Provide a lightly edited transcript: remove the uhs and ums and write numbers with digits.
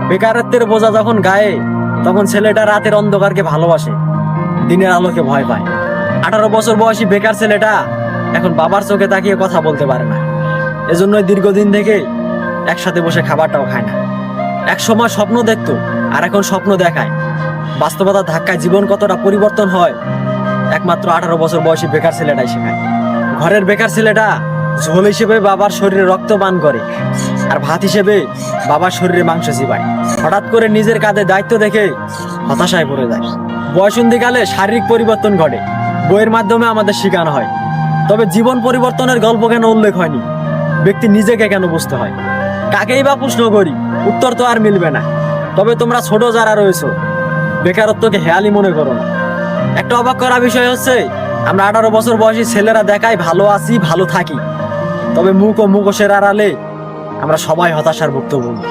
বেকারত্বের বোঝা যখন গায়ে, তখন ছেলেটা রাতের অন্ধকারকে ভালোবাসে, দিনের আলোকে ভয় পায়। 18 বছর বয়সী বেকার ছেলেটা এখন বাবার চোখে তাকিয়ে কথা বলতে পারে না। এজন্যই দীর্ঘদিন থেকে একসাথে বসে খাবারটাও খায় না। এক সময় স্বপ্ন দেখতো, আর এখন স্বপ্ন দেখায়। বাস্তবতার ধাক্কায় জীবন কতটা পরিবর্তন হয় একমাত্র 18 বছর বয়সী বেকার ছেলেটাই শেখায়। ঘরের বেকার ছেলেটা ঝোল হিসেবে বাবার শরীরে রক্ত পান করে, আর ভাত হিসেবে বাবার শরীরে মাংস চিবায়। হঠাৎ করে নিজের কাঁধে দায়িত্ব দেখে হতাশায় পড়ে যায়। বয়সন্ধিকালে শারীরিক পরিবর্তন ঘটে, বইয়ের মাধ্যমে আমাদের শেখানো হয়, তবে জীবন পরিবর্তনের গল্প কেন উল্লেখ হয়নি? ব্যক্তি নিজেকে কেন বুঝতে হয়? কাকেই বা প্রশ্ন করি, উত্তর তো আর মিলবে না। তবে তোমরা ছোট যারা রয়েছো, বেকারত্বকে হেয়ালি মনে করো না। একটা অবাক করা বিষয় হচ্ছে, আমরা 18 বছর বয়সী ছেলেরা দেখায় ভালো আছি, ভালো থাকি, তবে মুখ ও মুখোশের আড়ালে আমরা সবাই হতাশার ভুক্তভোগী।